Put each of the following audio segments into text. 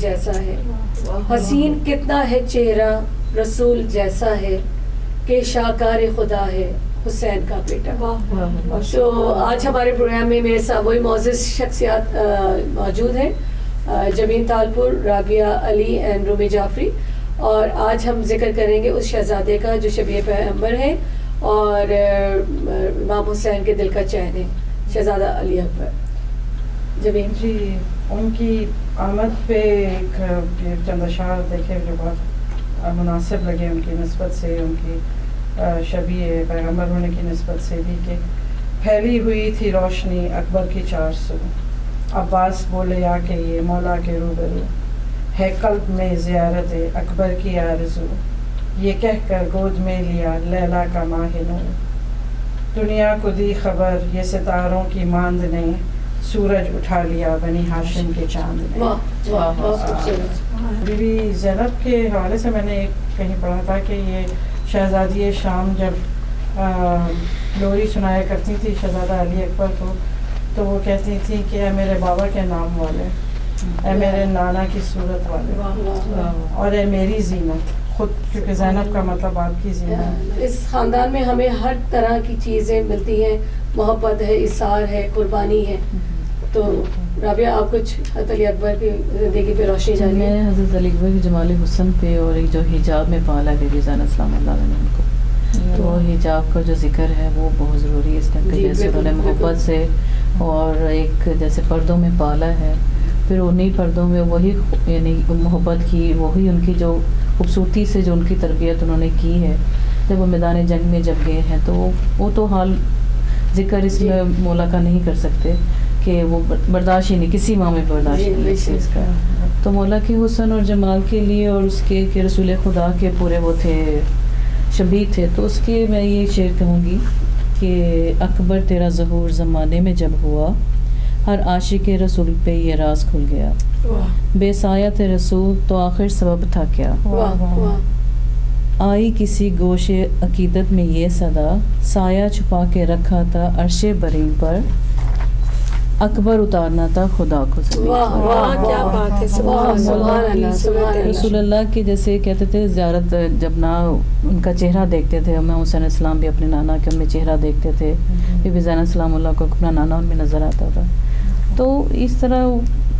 جیسا ہے، حسین کتنا ہے چہرہ رسول جیسا ہے، کہ شاکار خدا ہے حسین کا بیٹا. تو آج ہمارے پروگرام میں میرے ساتھ وہی معزز شخصیات موجود ہیں، جمین تالپور، رابعہ علی اینڈ رومی جعفری. اور آج ہم ذکر کریں گے اس شہزادے کا جو شبیہ پیغمبر ہے اور امام حسین کے دل کا چین ہے، شہزادہ علی اکبر. جمین جی، ان کی آمد پہ ایک چند اشعار دیکھے جو بہت مناسب لگے ان کی نسبت سے، ان کی شبیہ پیغمبر ہونے کی نسبت سے بھی، کہ پھیلی ہوئی تھی روشنی اکبر کی 400، عباس بولے آ کے یہ مولا کے روبرو، ہے قلب میں زیارت اکبر کی آرزو، یہ کہہ کر گود میں لیا لیلا کا ماہ نور، دنیا کو دی خبر یہ ستاروں کی ماند نے، سورج اٹھا لیا بنی ہاشم کے چاند نے. بی بی زینب کے حوالے سے میں نے ایک کہیں پڑھا تھا کہ یہ شہزادی شام جب لوری سنایا کرتی تھی شہزادہ علی اکبر کو، تو وہ کہتی تھی کہ اے میرے بابا کے نام والے، اے میرے نانا کی صورت والے، اور اے میری زینت، خود کیونکہ زینب کا مطلب آپ کی زینت. اس خاندان میں ہمیں ہر طرح کی چیزیں ملتی ہیں، محبت ہے، اثار ہے، قربانی ہے. تو رابعہ آپ کچھ حضرت علی اکبر کی زندگی پہ روشنی ڈالیے. میں حضرت علی اکبر کی جمال حسن پہ اور ایک جو حجاب میں پالا بی بی زینب سلام اللہ علیہ کو، تو حجاب کا جو ذکر ہے وہ بہت ضروری ہے اس ٹائم پہ. جیسے انہوں نے محبت سے اور ایک جیسے پردوں میں پالا ہے، پھر انہیں پردوں میں وہی یعنی محبت کی، وہی ان کی جو خوبصورتی سے جو ان کی تربیت انہوں نے کی ہے، جب وہ میدان جنگ میں جب گئے ہیں تو وہ تو حال ذکر اس میں مولا کا نہیں کر سکتے کہ وہ برداشت ہی نہیں، کسی ماں میں برداشت نہیں اس چیز کا. تو مولا کے حسن اور جمال کے لیے اور اس کے کہ رسول خدا کے پورے وہ تھے، شبیہ تھے، تو اس کے میں یہ شعر کہوں گی کہ اکبر تیرا ظہور زمانے میں جب ہوا، ہر عاشق رسول پہ یہ راز کھل گیا، بے سایہ رسول تو آخر سبب تھا کیا، آئی کسی گوش عقیدت میں یہ صدا، سایہ چھپا کے رکھا تھا عرش بریں پر، اکبر اتارنا تھا خدا کو زمین. کیا بات ہے، سبحان اللہ. رسول اللہ کی جیسے کہتے تھے زیارت جب نہ ان کا چہرہ دیکھتے تھے، امام حسین السلام بھی اپنے نانا کے ان میں چہرہ دیکھتے تھے، بی بی زینب سلام اللہ کو اپنا نانا ان میں نظر آتا تھا. تو اس طرح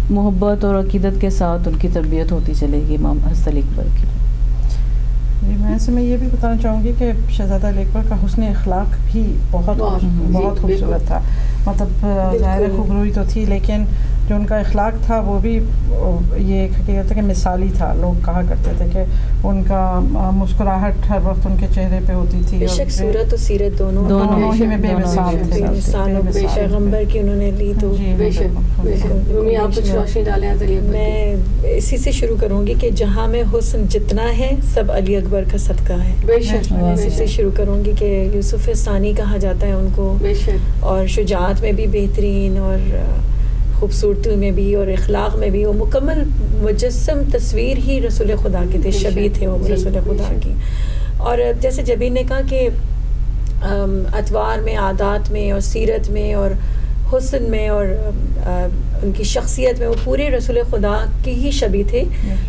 محبت اور عقیدت کے ساتھ ان کی تربیت ہوتی چلے گی امام حضرت علی اکبر کی. جی، میں اس میں یہ بھی بتانا چاہوں گی کہ شہزادہ علی اکبر کا حسن اخلاق بھی بہت خوبصورت تھا. مطلب ظاہر خوبروئی تو تھی، لیکن جو ان کا اخلاق تھا وہ بھی یہ حقیقت ہے کہ مثالی تھا. لوگ کہا کرتے تھے کہ ان کا مسکراہٹ ہر وقت ان کے چہرے پہ ہوتی تھی، بے شک صورت و سیرت دونوں ہی میں بے مثال تھے. پیغمبر کی انہوں نے لی. تو بے شک رومی آپ کچھ روشنی ڈالیں. میں اسی سے شروع کروں گی کہ جہاں میں حسن جتنا ہے سب علی اکبر کا صدقہ ہے. بے شک اسی سے شروع کروں گی کہ یوسف ثانی کہا جاتا ہے ان کو، بے شک، اور شجاعت میں بھی بہترین اور خوبصورتی میں بھی اور اخلاق میں بھی وہ مکمل مجسم تصویر ہی رسول خدا کے تھے، شبیہ تھے وہ رسول خدا کی. اور جیسے جبین نے کہا کہ اتوار میں، عادات میں اور سیرت میں اور حسن میں اور ان کی شخصیت میں وہ پورے رسول خدا کی ہی شبیہ تھے.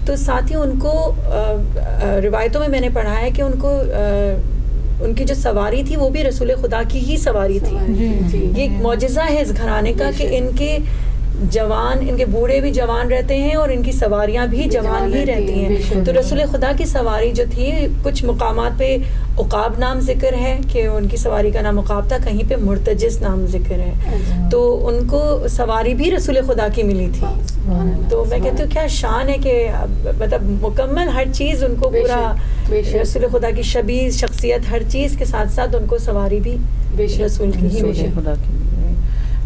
تو ساتھ ہی ان کو روایتوں میں نے پڑھا ہے کہ ان کی جو سواری تھی وہ بھی رسول خدا کی ہی سواری تھی. یہ ایک معجزہ ہے اس گھرانے کا کہ ان کے بوڑھے بھی جوان رہتے ہیں اور ان کی سواریاں بھی جوان ہی رہتی ہیں. تو رسول خدا کی سواری جو تھی، کچھ مقامات پہ عقاب نام ذکر ہے کہ ان کی سواری کا نام عقاب تھا، کہیں پہ مرتجز نام ذکر ہے. تو ان کو سواری بھی رسول خدا کی ملی تھی. تو میں کہتی ہوں کیا شان ہے کہ مطلب مکمل ہر چیز ان کو پورا رسول خدا کی شبیہ شخصیت، ہر چیز کے ساتھ ساتھ ان کو سواری بھی رسول کی ہی ملی.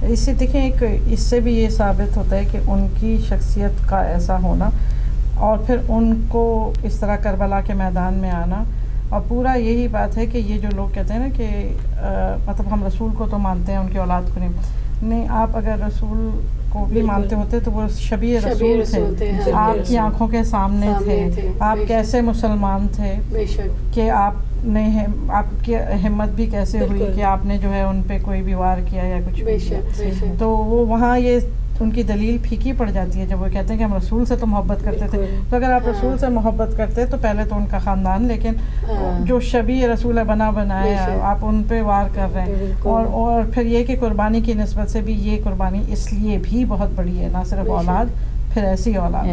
اس سے دیکھیں اس سے بھی یہ ثابت ہوتا ہے کہ ان کی شخصیت کا ایسا ہونا اور پھر ان کو اس طرح کربلا کے میدان میں آنا. اور پورا یہی بات ہے کہ یہ جو لوگ کہتے ہیں نا کہ مطلب ہم رسول کو تو مانتے ہیں، ان کی اولاد کو نہیں. آپ اگر رسول کو بھی مانتے ہوتے تو وہ شبیہ رسول تھے، آپ کی آنکھوں کے سامنے تھے. آپ کیسے مسلمان تھے کہ آپ کی ہمت بھی کیسے ہوئی کہ آپ نے جو ہے ان پہ کوئی بھی وار کیا یا کچھ بھی. تو وہ وہاں یہ ان کی دلیل پھیکی پڑ جاتی ہے جب وہ کہتے ہیں کہ ہم رسول سے تو محبت کرتے تھے. تو اگر آپ رسول سے محبت کرتے تو پہلے تو ان کا خاندان, لیکن جو شبیہ رسول بنا بنائے آپ ان پہ وار کر رہے ہیں. اور پھر یہ کہ قربانی کی نسبت سے بھی یہ قربانی اس لیے بھی بہت بڑی ہے, نہ صرف اولاد, پھر ایسی اولاد.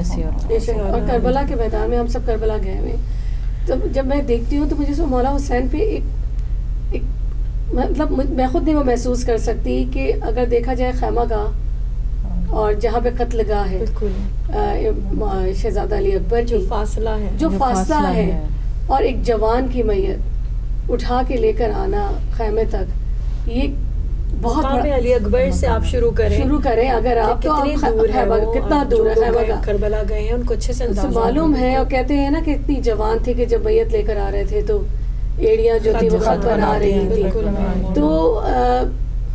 اور کربلا کے میدان میں ہم سب کربلا گئے ہوئے, تو جب میں دیکھتی ہوں تو مجھے مولا حسین پہ ایک مطلب میں خود نہیں وہ محسوس کر سکتی کہ اگر دیکھا جائے خیمہ گاہ اور جہاں پہ قتل گاہ ہے شہزادہ علی اکبر جو فاصلہ ہے اور ایک جوان کی میت اٹھا کے لے کر آنا خیمے تک, یہ بہت علی اکبر سے آپ شروع کریں اگر آپ کتنا دور ہے خیمہ گاہ, کربلا گئے ہیں, ان کو اچھے سے معلوم ہے. اور کہتے ہیں نا کہ اتنی جوان تھی کہ جب میت لے کر آ رہے تھے تو ایڑیاں جو تھی وہ خط بنا رہی تھی. تو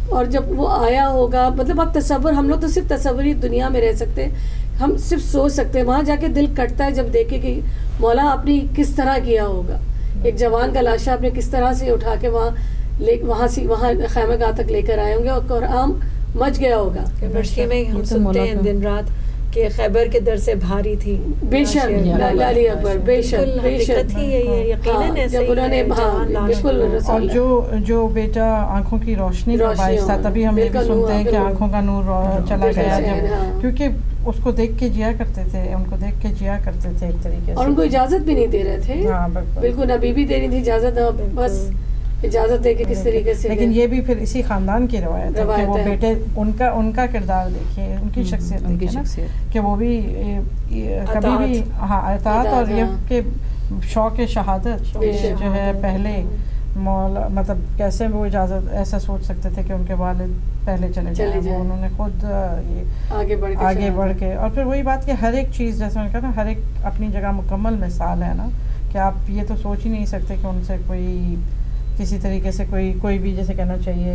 اور جب وہ آیا ہوگا, مطلب آپ تصور, ہم لوگ تو صرف تصوری دنیا میں رہ سکتے, ہم صرف سوچ سکتے ہیں. وہاں جا کے دل کٹتا ہے جب دیکھے کہ مولا آپ نے کس طرح کیا ہوگا, ایک جوان کا لاشا آپ نے کس طرح سے اٹھا کے وہاں خیمہ گاہ تک لے کر آئے ہوں گے, اور قرآن مچ گیا ہوگا. یونیورسٹی میں ہم سنتے ہیں دن رات کہ خیبر کے در سے بھاری تھی. بے شک علی اکبر, بے شک بے شک ہی یقیناً جب انہوں نے بالکل. اور جو بیٹا آنکھوں کی روشنی کا باعث تھا, تبھی ہم یہ بھی سنتے ہیں کہ آنکھوں کا نور چلا گیا جب, کیونکہ اس کو دیکھ کے جیا کرتے تھے ایک طریقے سے, اور ان کو اجازت بھی نہیں دے رہے تھے. بالکل نہ بیوی دے رہی تھی اجازت, بس اجازت دے کے کس طریقے سے. لیکن یہ بھی پھر اسی خاندان کی روایت ہے کہ وہ بیٹے ان کا کردار دیکے, ان کی شخصیت دیکھے کہ وہ بھی کبھی بھی اطاعت اور یہ کہ شوق شہادت جو ہے پہلے مولا, مطلب کیسے وہ اجازت ایسا سوچ سکتے تھے کہ ان کے والد پہلے چلے جائیں, وہ انہوں نے خود آگے بڑھ کے. اور پھر وہی بات کہ ہر ایک چیز جیسے میں نے کہا نا, ہر ایک اپنی جگہ مکمل مثال ہے نا, کہ آپ یہ تو سوچ ہی نہیں سکتے کہ ان سے کوئی کسی طریقے سے کوئی بھی جیسے کہنا چاہیے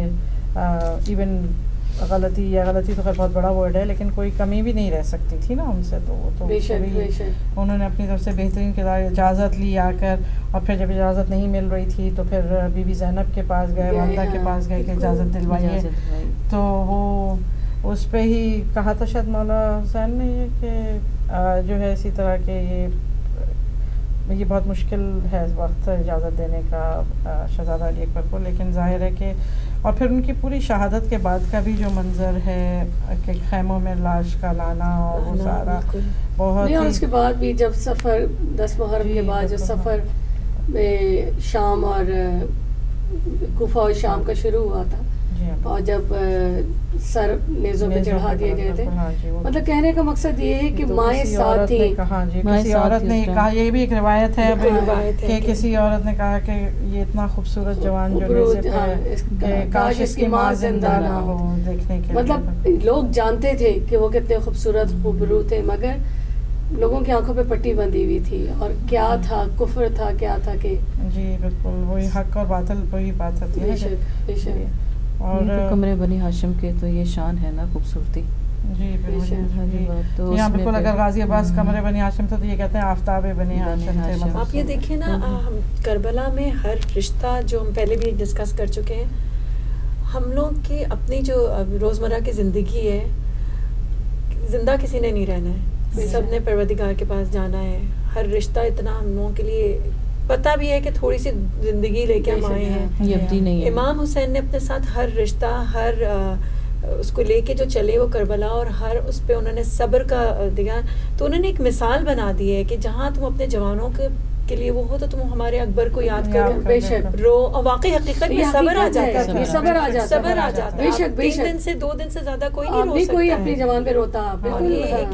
ایون غلطی تو خیر بہت بڑا ورڈ ہے, لیکن کوئی کمی بھی نہیں رہ سکتی تھی نا ان سے. تو وہ تو انہوں نے اپنی طرف سے بہترین کردار, اجازت لی آ کر, اور پھر جب اجازت نہیں مل رہی تھی تو پھر بی بی زینب کے پاس گئے, والدہ کے پاس گئے کہ اجازت دلوائیے. تو وہ اس پہ ہی کہا تھا شاید مولا حسین نے یہ کہ جو ہے اسی طرح کہ یہ بہت مشکل ہے اس وقت اجازت دینے کا شہزادہ علی اکبر کو, لیکن ظاہر ہے کہ اور پھر ان کی پوری شہادت کے بعد کا بھی جو منظر ہے کہ خیموں میں لاش کا لانا اور وہ سارا بہت ہی, اور اس کے بعد بھی جب سفر 10 محرم کے بعد جو سفر شام اور کوفہ اور شام کا شروع ہوا تھا, اور جب سر نیزوں پہ چڑھا دیے گئے تھے, مطلب کہنے کا مقصد یہ ہے کہ مائیں ساتھ تھی. کسی عورت نے کہا, یہ بھی ایک روایت ہے کہ کسی عورت نے کہا کہ یہ اتنا خوبصورت جوان جو کہ کاش اس کی ماں زندہ نہ ہو دیکھنے کے. مطلب لوگ جانتے تھے کہ وہ کتنے خوبصورت خوبرو تھے, مگر لوگوں کی آنکھوں پہ پٹی بندھی ہوئی تھی, اور کیا تھا کفر تھا, کیا تھا کہ جی بالکل وہی حق اور باطل وہی بات ہوتی ہے. اور کمرے بنی ہاشم کے تو یہ شان ہے نا خوبصورتی. جی بالکل, یہاں بالکل اگر غازی عباس کمرے بنی ہاشم تھے تو یہ کہتے ہیں آفتاب بنی ہاشم تھے. آپ یہ دیکھیں نا, کربلا میں ہر رشتہ جو ہم پہلے بھی ڈسکس کر چکے ہیں, ہم لوگ کی اپنی جو روزمرہ کی زندگی ہے, زندہ کسی نے نہیں رہنا ہے, سب نے پروردگار کے پاس جانا ہے. ہر رشتہ اتنا ہم لوگوں کے لیے پتہ بھی ہے کہ تھوڑی سی زندگی لے کے ہم آئے ہیں. امام حسین نے اپنے ساتھ ہر رشتہ, ہر اس کو لے کے جو چلے وہ کربلا, اور ہر اس پہ انہوں نے صبر کا دیا. تو انہوں نے ایک مثال بنا دی ہے کہ جہاں تم اپنے جوانوں کے لیے وہ ہو تو تم ہمارے اکبر کو یاد کرو, بے شک رو, اور واقعی حقیقت میں صبر آ جاتا ہے, صبر آ جاتا ہے. بے شک 3 دن سے 2 دن سے زیادہ کوئی نہیں رو سکتا, کوئی اپنی جوان پہ روتا.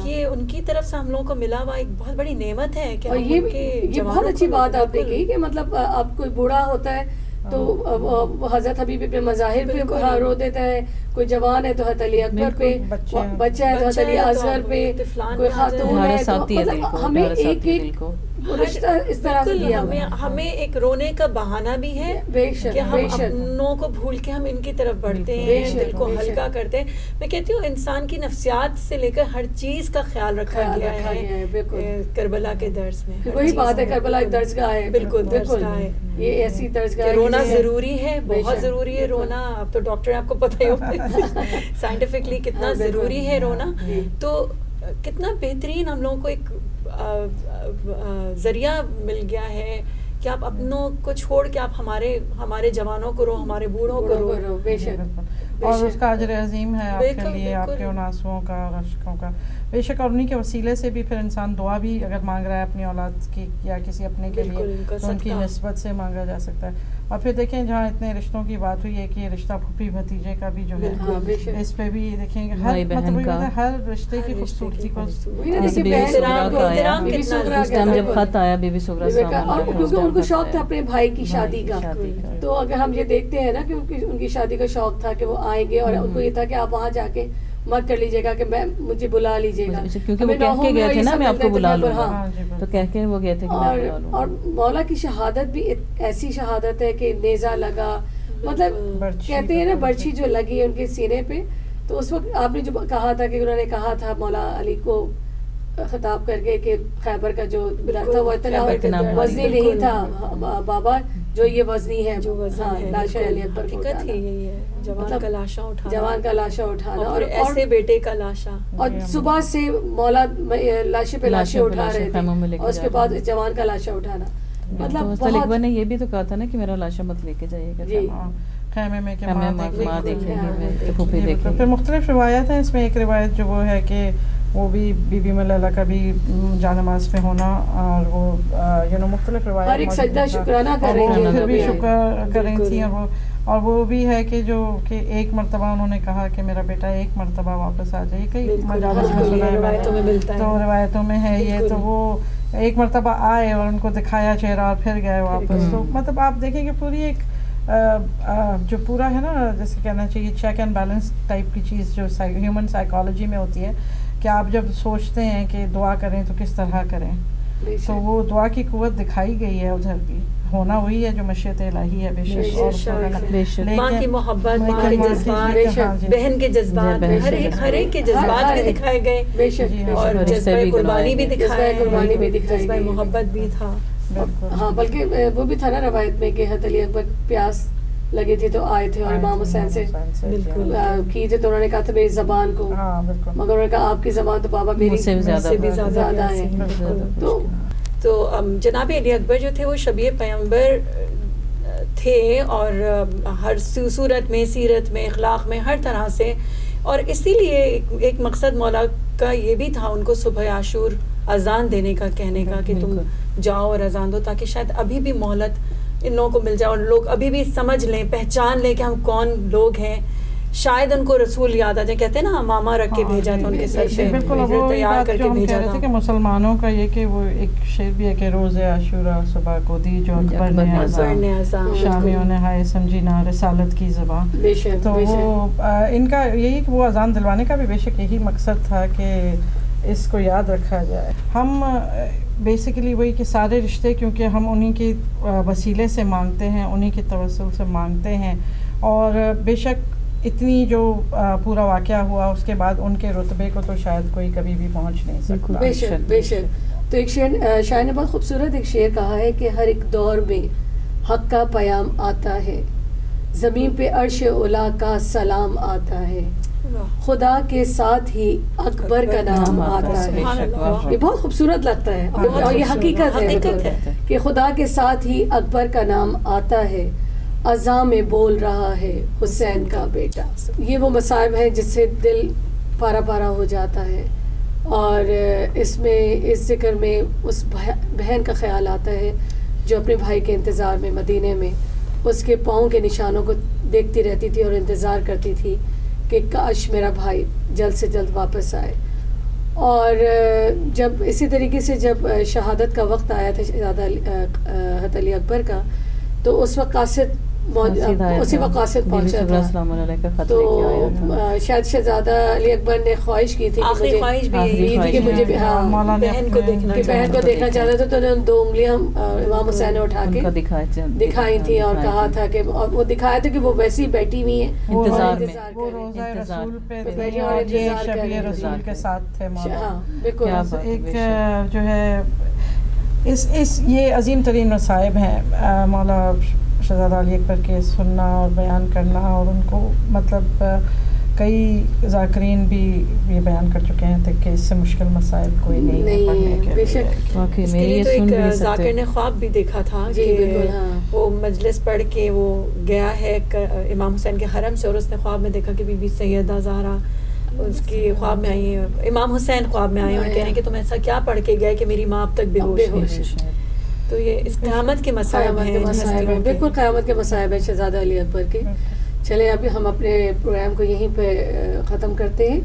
یہ ان کی طرف سے ہم لوگوں کو ملا ہوا ایک بہت بڑی نعمت ہے. اور یہ بہت اچھی بات آپ نے کی کہ مطلب اب کوئی بوڑھا ہوتا ہے تو حضرت حبیب ابن مظاہر پہ رو دیتا ہے, کوئی جوان ہے تو حضرت علی اکبر پہ, بچہ ہے تو حضرت علی اصغر پہ, کوئی خاتون ہے تو مطلب ہمیں ایک وہ رشتہ اس طرح سے بالکل دیا ہوا ہے. ہمیں ایک رونے کا بہانہ بھی ہے بے شک، کہ ہم بے شک. اپنوں کو بھول کے ہم ان کی طرف بڑھتے بے ہیں، شک، دل کو بے شک. ہلکا کرتے ہیں. میں کہتی ہوں انسان کی نفسیات سے لے کر ہر چیز کا خیال رکھا گیا ہے بالکل. کربلا کے درس میں. پھر وہی بات ہے، کربلا ایک درسگاہ ہے. بالکل درسگاہ ہے. یہ ایسی درسگاہ ہے رونا کہ ضروری ہے، بے بہت شک. ضروری ہے رونا. آپ تو ڈاکٹر ہیں، آپ کو پتہ ہی ہوگا سائنٹیفکلی کتنا ہاں، بالکل. ضروری ہے رونا. جی. تو کتنا بہترین ہم لوگوں کو ایک ذریعہ مل گیا ہے کہ آپ اپنوں کو چھوڑ کے آپ ہمارے جوانوں کو رو، ہمارے بوڑھوں کو رو. بے شک. اور اس کا اجر عظیم ہے آپ کے بالکل، لیے، آپ بالکل. کے ان آنسوؤں کا اور اشکوں کا. بے شک، اور انہیں کے وسیلے سے بھی پھر انسان دعا بھی اگر مانگ رہا ہے اپنی اولاد کی یا کسی اپنے کے بالکل، لیے ان کا تو ان کی صدقہ. نسبت سے مانگا جا سکتا ہے. اور پھر دیکھیں جہاں اتنے رشتوں کی بات ہوئی ہے کہ یہ رشتہ پھوپھی بھتیجے کا بھی جو ہے ہاں، بے شک. اس پہ بھی دیکھیں گے بھائی بہن مطلب کا. ہر رشتے کی خوبصورتی کو جیسے بی بی بہن سغرا کا آیا، احترام بی بی کتنا سغرا اس کا ٹائم تھا. جب خط آیا بی بی سغرا اور السلام کیونکہ ان کو شوق تھا اپنے بھائی کی شادی کا، کا. تو اگر ہم یہ دیکھتے ہیں نا کہ ان کی شادی کا شوق تھا کہ وہ آئیں گے اور ان کو یہ تھا کہ آپ وہاں جا کے مت کر لیجیے گا کہ مجھے بلا لیجیے گا، کیونکہ وہ کہہ کے گئے تھے نا میں آپ کو بلا لوں گا، تو کہہ کے وہ گئے تھے کہ میں بلا لوں گا. اور مولا کی شہادت بھی ایسی شہادت ہے کہ نیزہ لگا، مطلب کہتے ہیں نا برچھی جو لگی ان کے سینے پہ. تو اس وقت آپ نے جو کہا تھا کہ انہوں نے کہا تھا مولا علی کو خطاب کر کے کہ خیبر کا جو در تھا وہ اتنا وزنی نہیں تھا بابا جو یہ وزنی ہے، جو وزن ہے. لاشا علی اکبر کو حقیقت ہی اٹھانا، یہی ہے، جوان کا لاشا اٹھانا، جوان کا لاشا اٹھانا، اور ایسے بیٹے کا لاشا. اور صبح سے مولا لاشے پہ لاشے اٹھا رہے تھے اور اس کے بعد جوان کا لاشا اٹھانا. مطلب مطلب نے یہ بھی تو کہا تھا نا کہ میرا لاشا مت لے کے جائیے گا خیمے میں کہ ماں دیکھیں گی، پھوپھی دیکھیں گی. پھر مختلف روایت ہیں. اس میں ایک روایت جو وہ ہے کہ وہ بھی بی بی ملیلہ کا بھی جانماز پہ ہونا، اور وہ مختلف روایت ہر ایک سجدہ شکرانہ کر رہی تھیں، پھر بھی تھی، شکر کر رہی تھیں. اور وہ بھی ہے کہ جو کہ ایک مرتبہ انہوں نے کہا کہ میرا بیٹا ایک مرتبہ واپس آ جائے. کئی مجالس میں سنا ہے روایتوں میں ملتا ہے، تو روایتوں میں ہے یہ. تو وہ ایک مرتبہ آئے اور ان کو دکھایا چہرہ اور پھر گئے واپس. تو مطلب آپ دیکھیں کہ پوری ایک جو پورا ہے نا، جیسے کہنا چاہیے چیک اینڈ بیلنس ٹائپ کی چیز جو ہیومن سائیکالوجی میں ہوتی ہے کہ آپ جب سوچتے ہیں کہ دعا کریں تو کس طرح کریں، تو وہ دعا کی قوت دکھائی گئی ہے ادھر بھی. ہونا وہی ہے جو مشیت الہی ہے. بے شک ماں کی محبت، ماں کے جذبات، بہن کے جذبات، ہر ایک کے جذبات بھی دکھائے گئے، اور جذبہ قربانی بھی دکھایا، جذبہ محبت بھی تھا. ہاں بلکہ وہ بھی تھا نا روایت میں کہ حضرت علی اکبر پیاس لگی تھی تو آئے تھے اور امام حسین سے کی تھی، تو انہوں نے کہا تھا میری زبان کو، مگر انہوں نے کہا آپ کی زبان تو بابا میری سے بھی زیادہ ہے. تو جناب علی اکبر جو تھے وہ شبیہ پیغمبر تھے، اور ہر صورت میں، سیرت میں، اخلاق میں، ہر طرح سے. اور اسی لیے ایک مقصد مولا کا یہ بھی تھا ان کو صبح عاشور اذان دینے کا، کہنے کا کہ تم جاؤ اور اذان دو، تاکہ شاید ابھی بھی مہلت ان لوگوں کو مل جائے اور لوگ ابھی بھی سمجھ لیں، پہچان لیں کہ ہم کون لوگ ہیں. شاید ان کو رسول یاد آ جائے. کہتے ہیں نا ماما رکھ کے بھیجا تھا ان کے سر پہ، بالکل تیار کر کے بھیجا تھا. کہ مسلمانوں کا یہ کہ وہ ایک شعر بھی ہے کہ روز عاشورہ صبح کو دی جو اکبر نے اذان، شامیوں نے ہائے سمجھی نہ رسالت کی زبان. تو وہ ان کا یہی کہ وہ اذان دلوانے کا بھی بے شک یہی مقصد تھا کہ اس کو یاد رکھا جائے. ہم بیسیکلی وہی کہ سارے رشتے کیونکہ ہم انہی کے وسیلے سے مانگتے ہیں، انہی کے توسل سے مانگتے ہیں، اور بے شک اتنی جو پورا واقعہ ہوا اس کے بعد ان کے رتبے کو تو شاید کوئی کبھی بھی پہنچ نہیں سکتا. بے شک بے شک. تو ایک شاعر نے بہت خوبصورت ایک شعر کہا ہے کہ ہر ایک دور میں حق کا پیام آتا ہے، زمین پہ عرش اولا کا سلام آتا ہے، خدا کے ساتھ ہی اکبر کا نام آتا ہے. یہ بہت خوبصورت لگتا ہے اور یہ حقیقت ہے کہ خدا کے ساتھ ہی اکبر کا نام آتا ہے، اذاں میں بول رہا ہے حسین کا بیٹا. یہ وہ مصائب ہیں جس سے دل پارا پارا ہو جاتا ہے، اور اس میں اس ذکر میں اس بہن کا خیال آتا ہے جو اپنے بھائی کے انتظار میں مدینے میں اس کے پاؤں کے نشانوں کو دیکھتی رہتی تھی اور انتظار کرتی تھی کہ کاش میرا بھائی جلد سے جلد واپس آئے. اور جب اسی طریقے سے جب شہادت کا وقت آیا تھا حضرت علی اکبر کا، تو اس وقت قاصد اسی وقت قاصد پہنچا تھا السلام علیہ کا خط تو لے کے آیا تھا. شاید شہزادہ علی اکبر نے خواہش کی تھی آخری خواہش بھی آخری یہی خواہش کہ مجھے مولا نے بہن کو دیکھنا کہ بہن کو دیکھنا چاہتا تھا. تو انہوں نے 2 انگلیاں امام حسین نے اٹھا کے دکھائی تھی اور کہا تھا کہ وہ دکھایا تھا کہ وہ ویسے ہی بیٹھی ہوئی ہیں انتظار میں. وہ روزہ رسول پہ بیٹھی تھی اور اور یہ انتظار کر شبیہ رہی رسول کے ساتھ تھے مولا. ہاں بالکل. ایک جو ہے اس یہ عظیم ترین مصائب ہیں مولا شہزادہ علی اکبر کے سننا اور بیان کرنا, اور ان کو مطلب کئی ذاکرین بھی یہ بیان کر چکے ہیں کہ اس سے مشکل مصائب کوئی نہیں ہے پڑھنے کے. بے شک واقعی اس کے میری لیے تو سن بھی ایک نہیں ذاکر سکتے. نے خواب بھی دیکھا تھا جی کہ بالکل. ہاں وہ مجلس پڑھ کے وہ گیا ہے امام حسین کے حرم سے, اور اس نے خواب میں دیکھا کہ بی بی سیدہ زہرا اس کی خواب میں آئی ہیں, امام حسین خواب میں آئے ہیں اور کہہ رہے ہیں کہ تم ایسا کیا پڑھ کے گئے کہ میری ماں اب تک بے ہوش ہے. تو یہ اس قیامت کے مصائب ہیں. بالکل قیامت کے مصائب ہیں شہزادہ علی اکبر کے. چلیں ابھی ہم اپنے پروگرام کو یہیں پہ ختم کرتے ہیں.